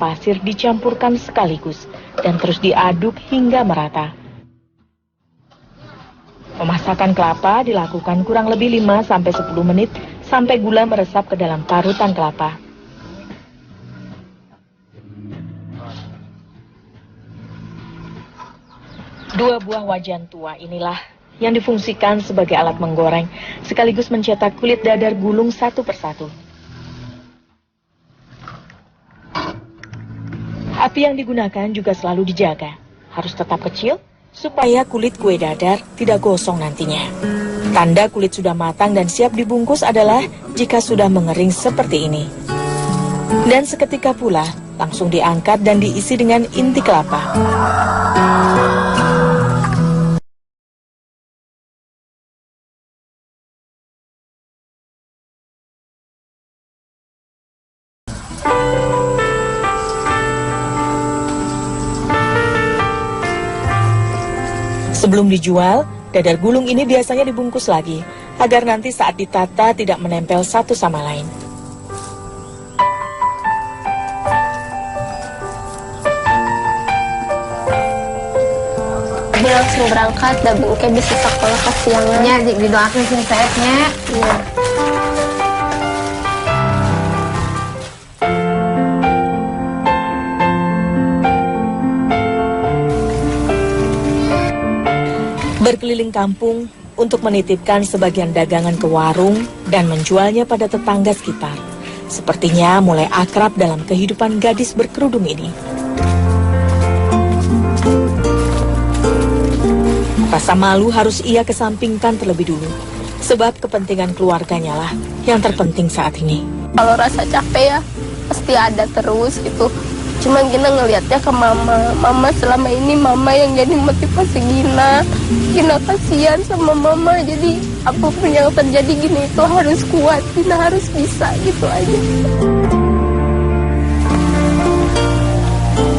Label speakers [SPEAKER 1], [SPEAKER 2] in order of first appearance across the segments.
[SPEAKER 1] pasir dicampurkan sekaligus dan terus diaduk hingga merata. Pemasakan kelapa dilakukan kurang lebih 5-10 menit sampai gula meresap ke dalam parutan kelapa. Dua buah wajan tua inilah yang difungsikan sebagai alat menggoreng sekaligus mencetak kulit dadar gulung satu persatu. Api yang digunakan juga selalu dijaga, harus tetap kecil supaya kulit kue dadar tidak gosong nantinya. Tanda kulit sudah matang dan siap dibungkus adalah jika sudah mengering seperti ini. Dan seketika pula langsung diangkat dan diisi dengan inti kelapa. Sebelum dijual, dadar gulung ini biasanya dibungkus lagi, agar nanti saat ditata tidak menempel satu sama lain.
[SPEAKER 2] Dia langsung berangkat, dan bengke bisa sekolah kesiangannya, didoakan sih saatnya. Iya.
[SPEAKER 1] Berkeliling kampung untuk menitipkan sebagian dagangan ke warung dan menjualnya pada tetangga sekitar. Sepertinya mulai akrab dalam kehidupan gadis berkerudung ini. Rasa malu harus ia kesampingkan terlebih dulu, sebab kepentingan keluarganya lah yang terpenting saat ini.
[SPEAKER 2] Kalau rasa capek ya, pasti ada terus gitu. Cuma Gina ngelihatnya ke mama. Mama selama ini mama yang jadi motivasi Gina. Gina kasihan sama mama. Jadi apapun yang terjadi Gina itu harus kuat. Gina harus bisa gitu aja.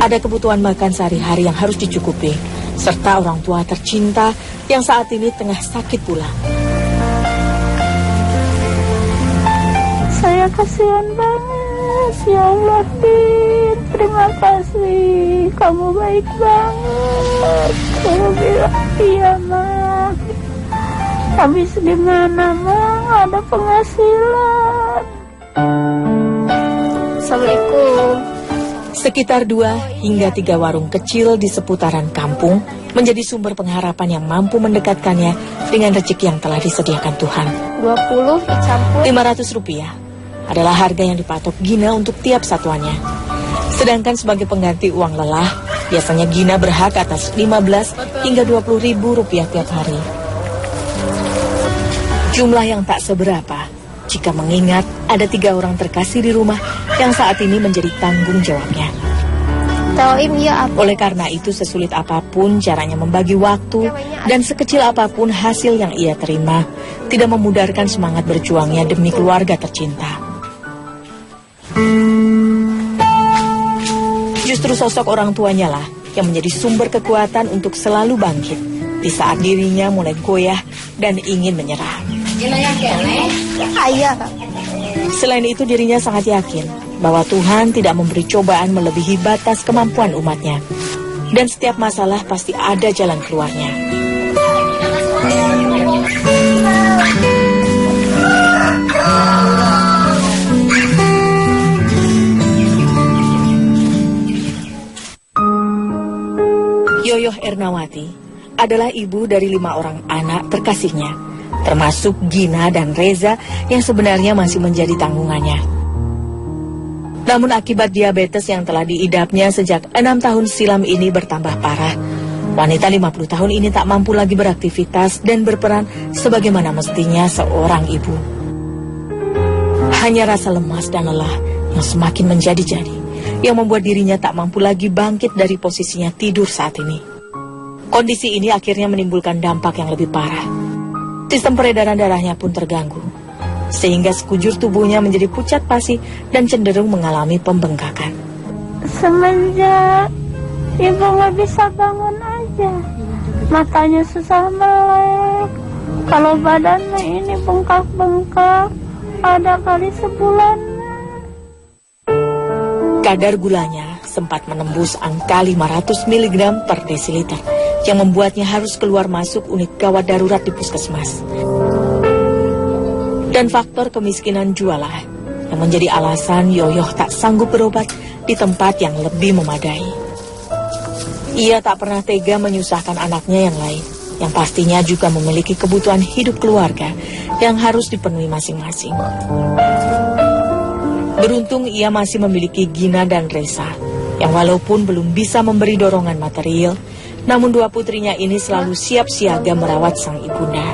[SPEAKER 1] Ada kebutuhan makan sehari-hari yang harus dicukupi, serta orang tua tercinta yang saat ini tengah sakit pula.
[SPEAKER 3] Saya kasihan banget, ya Allah, Din. Terima kasih, kamu baik banget. Kamu bilang, iya, Mak. Habis gimana, Mak? Ada penghasilan.
[SPEAKER 2] Assalamualaikum.
[SPEAKER 1] Sekitar 2 hingga 3 warung kecil di seputaran kampung menjadi sumber pengharapan yang mampu mendekatkannya dengan rezeki yang telah disediakan Tuhan.
[SPEAKER 2] 20 dicampur.
[SPEAKER 1] Rp500 adalah harga yang dipatok Gina untuk tiap satuannya. Sedangkan sebagai pengganti uang lelah, biasanya Gina berhak atas 15 hingga 20 ribu rupiah tiap hari. Jumlah yang tak seberapa jika mengingat ada 3 orang terkasih di rumah yang saat ini menjadi tanggung jawabnya. Oleh karena itu, sesulit apapun caranya membagi waktu dan sekecil apapun hasil yang ia terima, tidak memudarkan semangat berjuangnya demi keluarga tercinta. Justru sosok orang tuanya lah yang menjadi sumber kekuatan untuk selalu bangkit di saat dirinya mulai goyah dan ingin menyerah. Selain itu, dirinya sangat yakin bahwa Tuhan tidak memberi cobaan melebihi batas kemampuan umatnya, dan setiap masalah pasti ada jalan keluarnya. Yoyoh Ernawati adalah ibu dari 5 orang anak terkasihnya, termasuk Gina dan Reza yang sebenarnya masih menjadi tanggungannya. Namun akibat diabetes yang telah diidapnya sejak 6 tahun silam ini bertambah parah, wanita 50 tahun ini tak mampu lagi beraktivitas dan berperan sebagaimana mestinya seorang ibu. Hanya rasa lemas dan lelah yang semakin menjadi-jadi, yang membuat dirinya tak mampu lagi bangkit dari posisinya tidur saat ini. Kondisi ini akhirnya menimbulkan dampak yang lebih parah. Sistem peredaran darahnya pun terganggu, sehingga sekujur tubuhnya menjadi pucat pasi dan cenderung mengalami pembengkakan.
[SPEAKER 3] Semenjak ibu nggak bisa bangun aja, matanya susah melek. Kalau badannya ini bengkak-bengkak, ada kali sebulan.
[SPEAKER 1] Kadar gulanya sempat menembus angka 500 mg per desiliter yang membuatnya harus keluar masuk unit gawat darurat di puskesmas. Dan faktor kemiskinan jualah yang menjadi alasan Yoyoh tak sanggup berobat di tempat yang lebih memadai. Ia tak pernah tega menyusahkan anaknya yang lain, yang pastinya juga memiliki kebutuhan hidup keluarga yang harus dipenuhi masing-masing. Beruntung ia masih memiliki Gina dan Reza, yang walaupun belum bisa memberi dorongan material, namun dua putrinya ini selalu siap siaga merawat sang ibunda.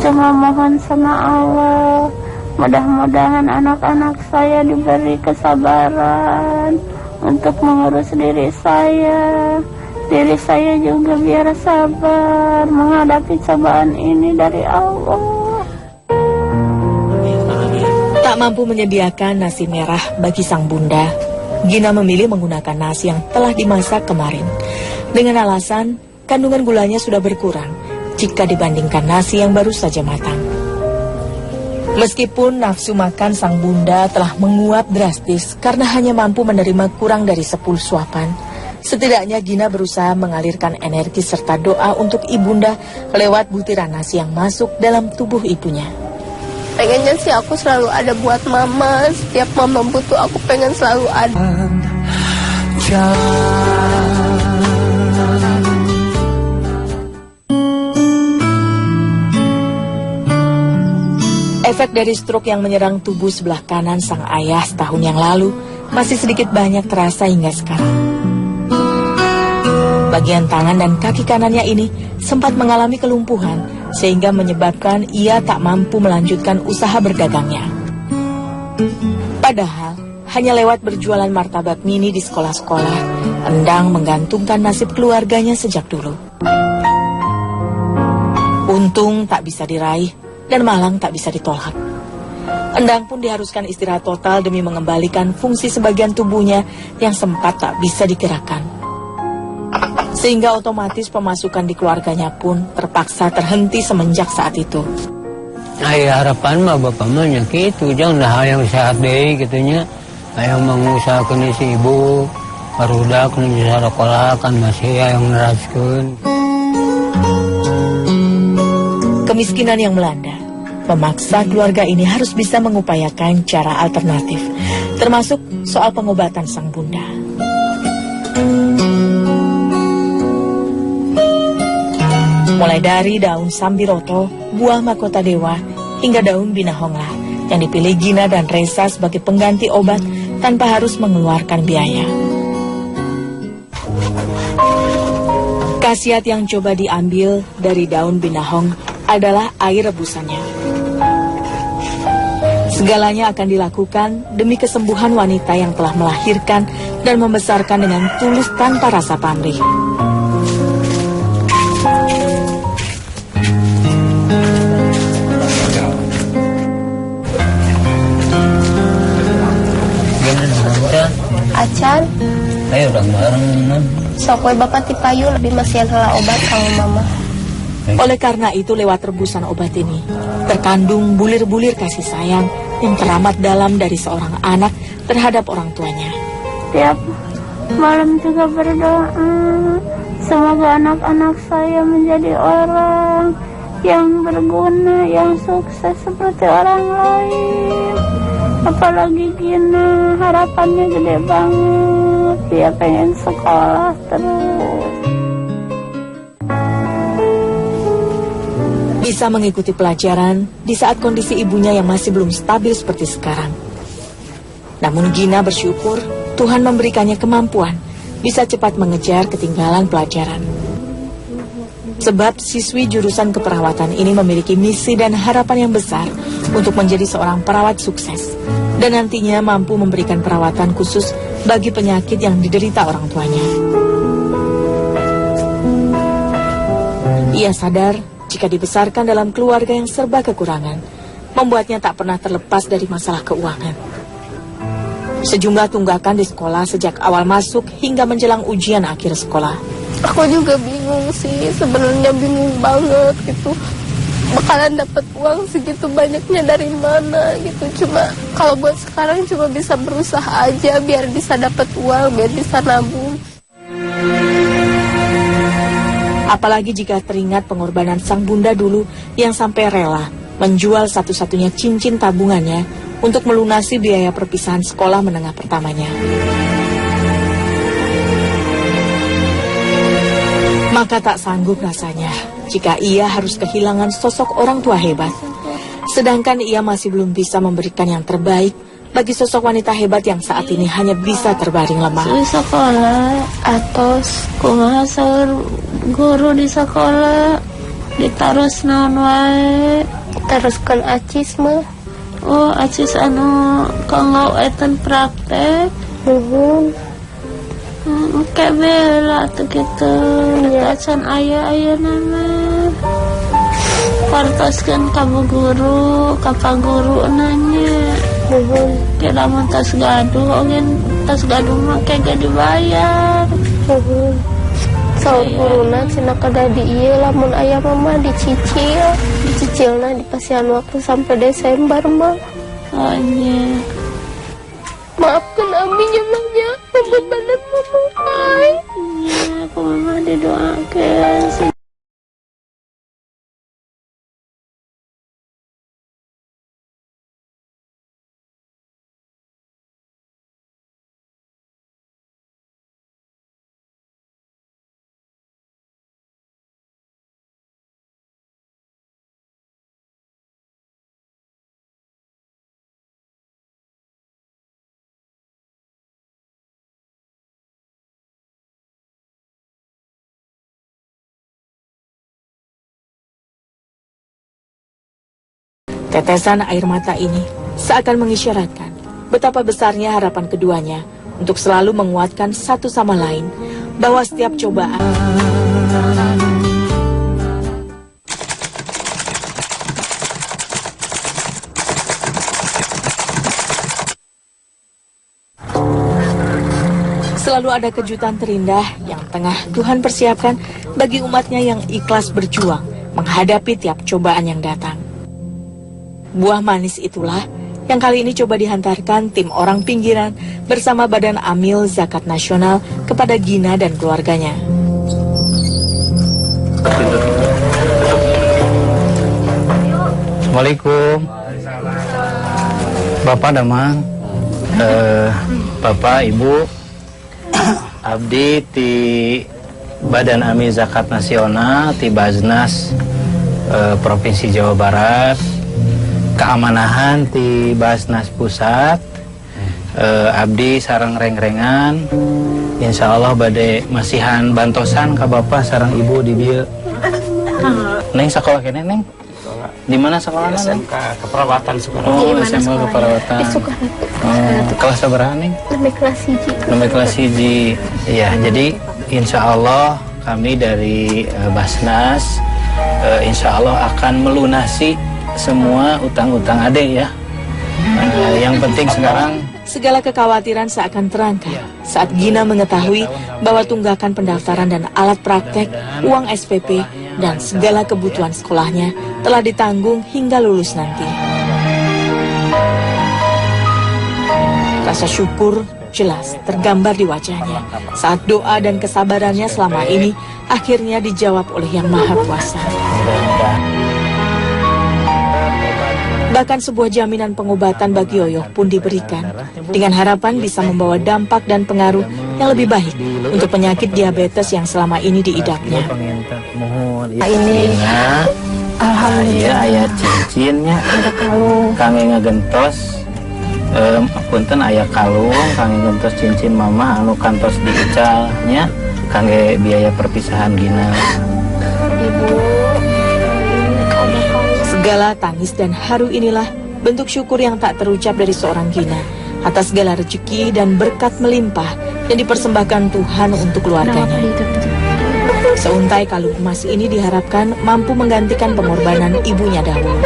[SPEAKER 3] Cuma mohon sama Allah, mudah-mudahan anak-anak saya diberi kesabaran untuk mengurus diri saya. Diri saya juga biar sabar menghadapi cobaan ini dari Allah.
[SPEAKER 1] Tak mampu menyediakan nasi merah bagi sang bunda, Gina memilih menggunakan nasi yang telah dimasak kemarin. Dengan alasan kandungan gulanya sudah berkurang jika dibandingkan nasi yang baru saja matang. Meskipun nafsu makan sang bunda telah menguap drastis karena hanya mampu menerima kurang dari 10 suapan, setidaknya Gina berusaha mengalirkan energi serta doa untuk ibunda lewat butiran nasi yang masuk dalam tubuh ibunya.
[SPEAKER 2] Pengennya sih aku selalu ada buat mama. Setiap mama butuh aku pengen selalu ada.
[SPEAKER 1] Efek dari stroke yang menyerang tubuh sebelah kanan sang ayah setahun yang lalu masih sedikit banyak terasa hingga sekarang. Bagian tangan dan kaki kanannya ini sempat mengalami kelumpuhan sehingga menyebabkan ia tak mampu melanjutkan usaha berdagangnya. Padahal hanya lewat berjualan martabak mini di sekolah-sekolah, Endang menggantungkan nasib keluarganya sejak dulu. Untung tak bisa diraih dan malang tak bisa ditolak. Endang pun diharuskan istirahat total demi mengembalikan fungsi sebagian tubuhnya yang sempat tak bisa digerakkan. Sehingga otomatis pemasukan di keluarganya pun terpaksa terhenti semenjak saat itu.
[SPEAKER 4] Ayah harapan mah bapak mah gitu, jangan dah yang sehat deh gitunya. Ayah mengusahakan si ibu, barudak nu bisa sekolah kan masih yang neraskeun.
[SPEAKER 1] Kemiskinan yang melanda memaksa keluarga ini harus bisa mengupayakan cara alternatif, termasuk soal pengobatan sang bunda. Mulai dari daun sambiroto, buah mahkota dewa, hingga daun binahongla yang dipilih Gina dan Reza sebagai pengganti obat tanpa harus mengeluarkan biaya. Khasiat yang coba diambil dari daun binahong adalah air rebusannya. Segalanya akan dilakukan demi kesembuhan wanita yang telah melahirkan dan membesarkan dengan tulus tanpa rasa pamrih.
[SPEAKER 2] Acan,
[SPEAKER 4] Ayo orang bareng.
[SPEAKER 2] sok we bapak tipayu lebih masihan heula obat sama mama.
[SPEAKER 1] Oleh karena itu lewat rebusan obat ini terkandung bulir-bulir kasih sayang yang teramat dalam dari seorang anak terhadap orang tuanya.
[SPEAKER 3] Tiap malam juga berdoa, semoga anak-anak saya menjadi orang yang berguna, yang sukses seperti orang lain. Apalagi Gina, harapannya gede banget, dia pengen sekolah terus.
[SPEAKER 1] Bisa mengikuti pelajaran di saat kondisi ibunya yang masih belum stabil seperti sekarang. Namun Gina bersyukur Tuhan memberikannya kemampuan bisa cepat mengejar ketinggalan pelajaran. Sebab siswi jurusan keperawatan ini memiliki misi dan harapan yang besar untuk menjadi seorang perawat sukses dan nantinya mampu memberikan perawatan khusus bagi penyakit yang diderita orang tuanya. Ia sadar jika dibesarkan dalam keluarga yang serba kekurangan, membuatnya tak pernah terlepas dari masalah keuangan. Sejumlah tunggakan di sekolah sejak awal masuk hingga menjelang ujian akhir sekolah.
[SPEAKER 2] Aku juga bingung sih, sebenarnya bingung banget gitu. bakalan dapat uang segitu banyaknya dari mana gitu. Cuma kalau buat sekarang cuma bisa berusaha aja biar bisa dapat uang, biar bisa nabung.
[SPEAKER 1] Apalagi jika teringat pengorbanan sang bunda dulu yang sampai rela menjual satu-satunya cincin tabungannya untuk melunasi biaya perpisahan sekolah menengah pertamanya. Maka tak sanggup rasanya jika ia harus kehilangan sosok orang tua hebat. Sedangkan ia masih belum bisa memberikan yang terbaik bagi sosok wanita hebat yang saat ini hanya bisa terbaring lemah.
[SPEAKER 3] Di sekolah atau kumaha saur guru di sekolah ditaros naon wae.
[SPEAKER 2] Teruskan acis mah.
[SPEAKER 3] Oh, acis anu kanggo eten praktek. Kayak bela tuh gitu. Ya can aya nama. Partoskeun ka bu guru, ka pa guru nanya. Kayak lamun tas gaduh, ogen tas gaduh mah kayak gak dibayar.
[SPEAKER 2] Saur guruna cenah kada di ieu lamun aya mama dicicilna dipasihan waktu sampai Desember mah.
[SPEAKER 3] Oh nya.
[SPEAKER 2] Maafkan Abi nyemahnya pembebanan mama.
[SPEAKER 3] Iya, aku mama didoakeun.
[SPEAKER 1] Tetesan air mata ini seakan mengisyaratkan betapa besarnya harapan keduanya untuk selalu menguatkan satu sama lain bahwa setiap cobaan selalu ada kejutan terindah yang tengah Tuhan persiapkan bagi umatnya yang ikhlas berjuang menghadapi tiap cobaan yang datang. Buah manis itulah yang kali ini coba dihantarkan tim orang pinggiran bersama Badan Amil Zakat Nasional kepada Gina dan keluarganya.
[SPEAKER 5] Assalamualaikum. Bapak Damang, Bapak Ibu, abdi di Badan Amil Zakat Nasional di Basnas Provinsi Jawa Barat. Keamanahan di Basnas Pusat, abdi sareng reng-rengan, insya Allah badai masihan bantosan ke bapak sareng ibu di dia. Neng sekolah kene neng? Di mana sekolahnya neng?
[SPEAKER 6] SMK Keperawatan Sukarno.
[SPEAKER 5] Oh, SMK Keperawatan. Kelas berapa neng?
[SPEAKER 2] Sampai kelas 1.
[SPEAKER 5] Sampai kelas 1. Ya, jadi insya Allah kami dari Basnas, insya Allah akan melunasi semua utang-utang adek ya. Yang penting sekarang
[SPEAKER 1] segala kekhawatiran seakan terangkat saat Gina mengetahui bahwa tunggakan pendaftaran dan alat praktek, uang SPP, dan segala kebutuhan sekolahnya telah ditanggung hingga lulus nanti. Rasa syukur jelas tergambar di wajahnya saat doa dan kesabarannya selama ini akhirnya dijawab oleh Yang Maha Kuasa. Bahkan sebuah jaminan pengobatan bagi Yoyoh pun diberikan dengan harapan bisa membawa dampak dan pengaruh yang lebih baik untuk penyakit diabetes yang selama ini diidapnya.
[SPEAKER 5] Ini alhamdulillah ayat cincinnya kami ngegentos punten aya kalung kami gentos cincin mama anu kantos diicalnya kangge biaya perpisahan Gina.
[SPEAKER 1] Segala tangis dan haru inilah bentuk syukur yang tak terucap dari seorang Gina atas segala rezeki dan berkat melimpah yang dipersembahkan Tuhan untuk keluarganya. Seuntai kalung emas ini diharapkan mampu menggantikan pengorbanan ibunya dahulu.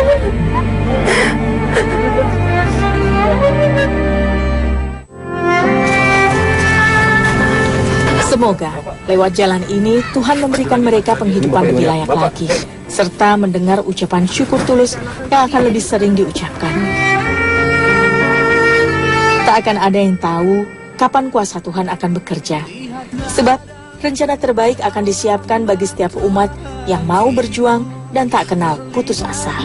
[SPEAKER 1] Semoga lewat jalan ini Tuhan memberikan mereka penghidupan lebih layak lagi, serta mendengar ucapan syukur tulus yang akan lebih sering diucapkan. Tak akan ada yang tahu kapan kuasa Tuhan akan bekerja, sebab rencana terbaik akan disiapkan bagi setiap umat yang mau berjuang dan tak kenal putus asa.